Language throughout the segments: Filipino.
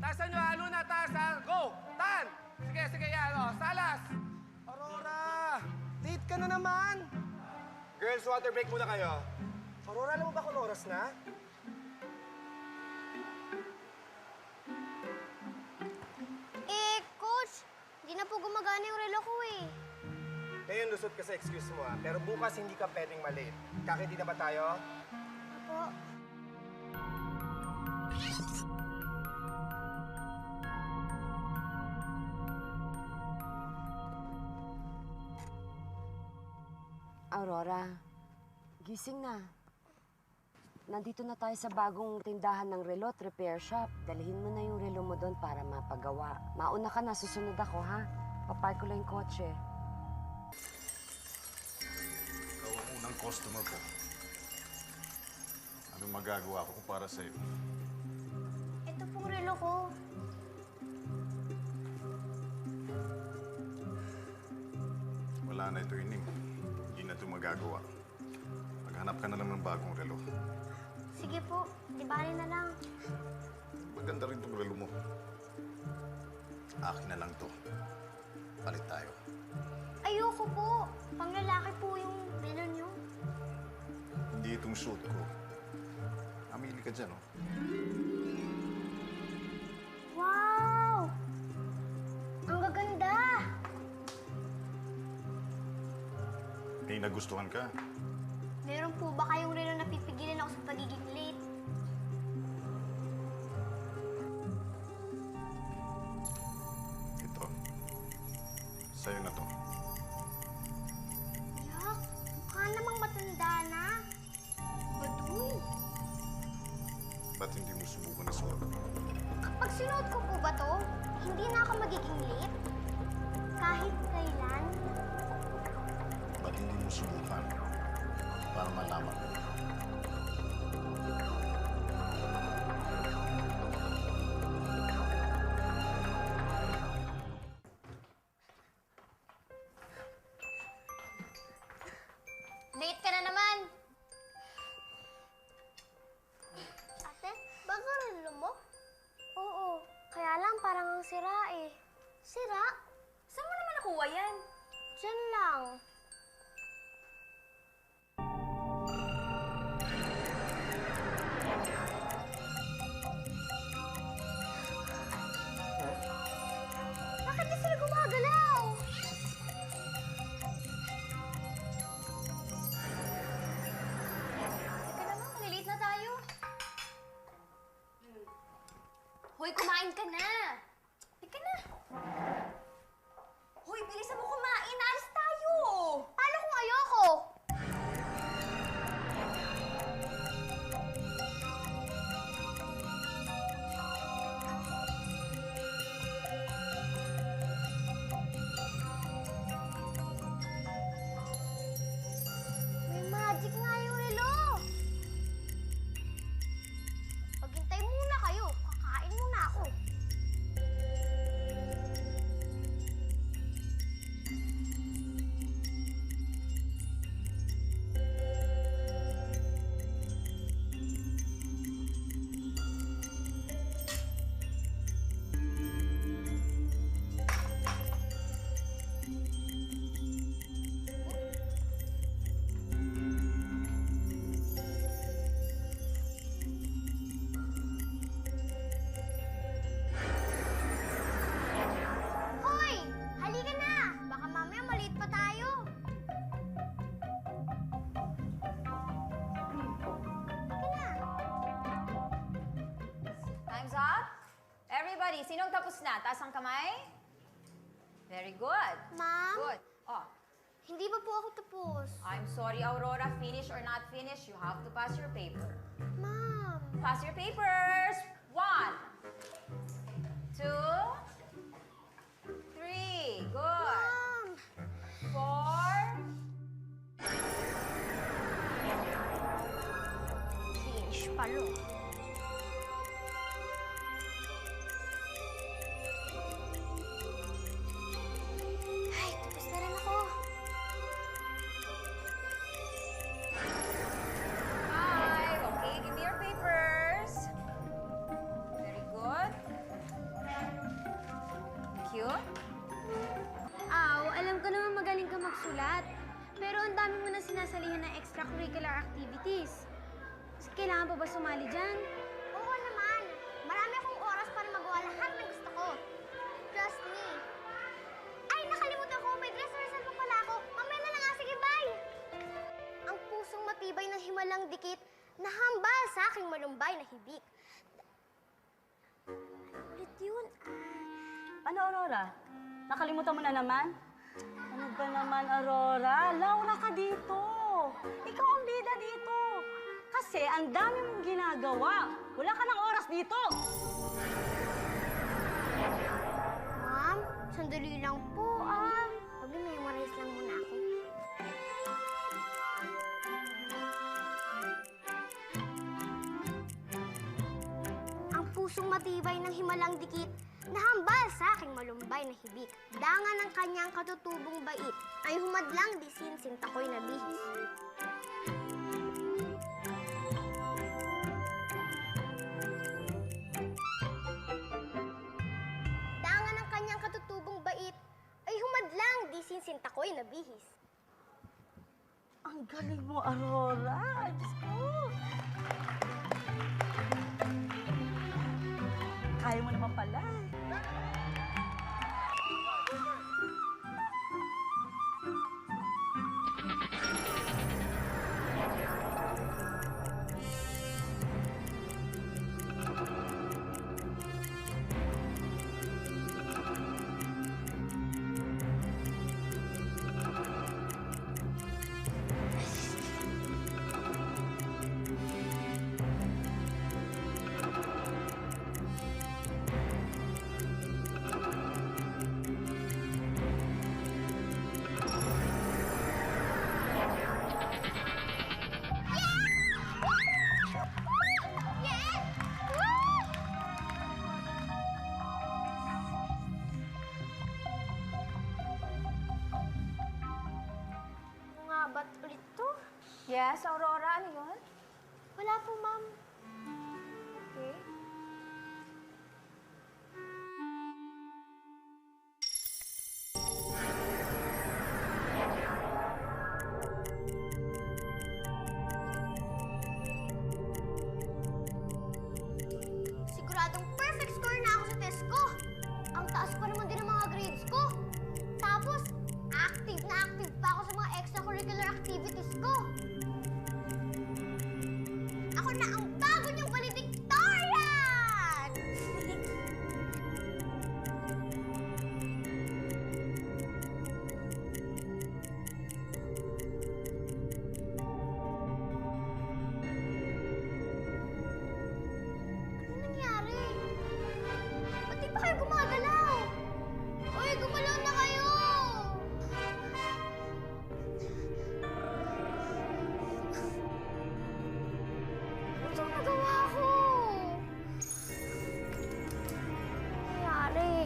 Taasan nyo, Luna, taas, ha? Go! Tan! Sige, yan, o. Salas! Aurora! Late ka na naman! Girls, water break muna kayo. Aurora, alam mo ba kung oras na? Coach, hindi na po gumagana yung relo ko eh. Ngayon, lusot ka sa excuse mo, ha? Pero bukas hindi ka pwedeng malate. Kakindi na ba tayo? Apo. Aurora, gising na. Nandito na tayo sa bagong tindahan ng relo, repair shop. Dalhin mo na yung relo mo doon para mapagawa. Mauna ka na, susunod ako, ha? Papark ko lang yung kotse. Ikaw ang unang customer ko. Anong magagawa ko para sa'yo? Ito pong relo ko. Wala na ito, Ining. Hindi na ito magagawa. Maghanap ka na lang ng bagong relo. Sige po, di bali na lang. Maganda rin itong relo mo. Akin na lang to. Palit tayo. Ayoko po. Panglalaki po yung relo niyo. Hindi itong suit ko. Amili ka dyan, oh. Wow! Ang gaganda! May nagustuhan ka. Meron po ba kayong relo na pipigilan ako sa pagiging late? Ito. Sa'yo na to. Yak, mukha namang matanda na. Baduy. Ba't hindi mo subukan na suot? Kapag sinuot ko po ba to, hindi na ako magiging late? Kahit kailan? Ba't hindi mo subukan? Para malaman mo. Late ka na naman. Ate, baka relo mo? Oo, kaya lang parang ang sira eh. Sira? Saan mo naman nakuha yan? Diyan lang. Bakit di sila gumagalaw? Teka naman, malilate na tayo. Hoy, kumain ka na! Teka na! Hoy, bilisan mo kumain! Alis tayo! Paano kung ayoko? May magic nga yung relo! Maghintay muna kayo. Kakain muna ako. Hoy! Halika na! Baka mamaya maliit pa tayo. Halika na. Time's up. Everybody, sinong tapos na? Taas ang kamay. Very good. Ma'am, Good. Oh, hindi ba po ako tapos? I'm sorry, Aurora. Finish or not finish, you have to pass your paper. Ma'am. Pass your papers. 1, 2, 3. Good. Ma'am. 4. Finish palo. Ay, tapos na rin ako. Hi. Okay, give me your papers. extracurricular activities. Kailangan pa ba sumali dyan? Oo naman. Marami akong oras para magawa lahat ng gusto ko. Trust me. Ay, nakalimutan ko. May dress rehearsal pa pala ako. Mamaya na lang. Sige, bye! Ang pusong matibay ng himalang dikit, nahambal sa aking malumbay na hibik. Ulit yun. Ano, Aurora? Nakalimutan mo na naman? Ano ba naman, Aurora? Laura ka dito. Ikaw ang bida dito. Kasi ang dami mong ginagawa. Wala ka ng oras dito. Ma'am, sandali lang po Mag-memorize lang muna ako. Ang pusong matibay ng himalang dikit, nahambal sa aking malumbay na hibik. Dangan ng kanyang katutubong bait, ay humadlang di sinsinta ko'y nabihis. Dangan ng kanyang katutubong bait, ay humadlang di sinsinta ko'y nabihis. Ang galing mo, Aurora. Diyos ko. Kaya mo naman pala. Ba't ulit to? Yes, Aurora, ano yun? Wala po, ma'am. Okay. Siguradong perfect score na ako sa test ko. Ang taas pa naman din ng mga grades ko. Tapos, active na active pa ako sa mga extracurricular activities ko. Ako na ang bago niyong valedictorian! Ano nangyari? Ba't di pa kayo gumagalaw? Uy, gumalaw na kayo! Ano ang nagawa ko? Ano nangyari?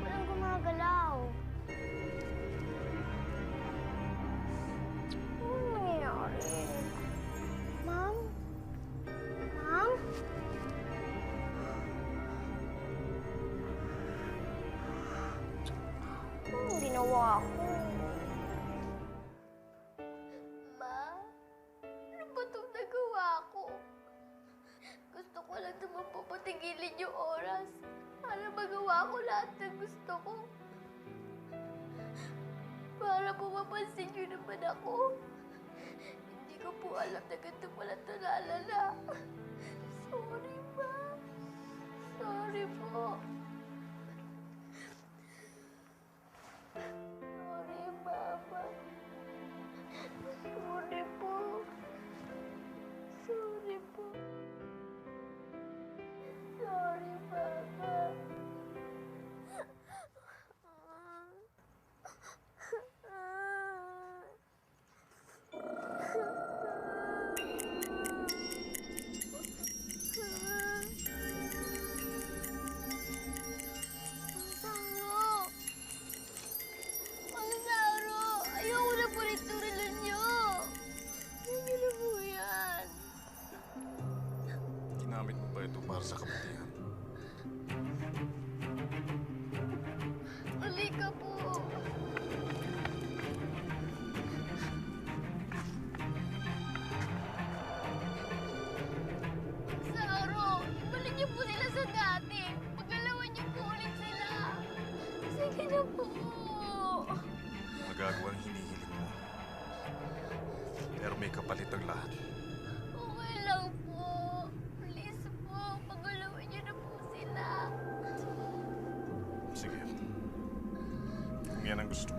Walang gumagalaw. Ano nangyayari? Ma'am? Ma'am? Anong ginawa ko? Ma? Ano ba itong nagawa ko? Gusto ko lang naman papatigilin yung oras para magawa ko lahat ng gusto ko. Para po mapansin niyo naman ako. Hindi ko po alam na ganito pala ito naalala. Sorry, Ma. Sorry po. Sorry, Mama. Sorry po. Sorry po. Sorry, Mama. Ayoko na po rito relo niyo. Hindi na po yan. Ginamit mo ba ito para sa kabutihan? Halika po. yan ang gusto.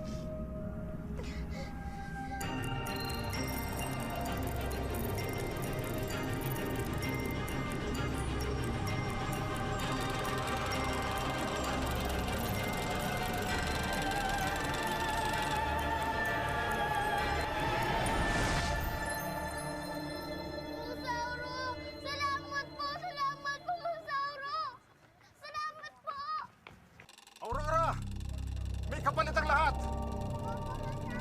Musauro! Salamat po! Salamat po, Musauro! Salamat po! Aurora! May kapalit ang lahat! Opo, Musauro!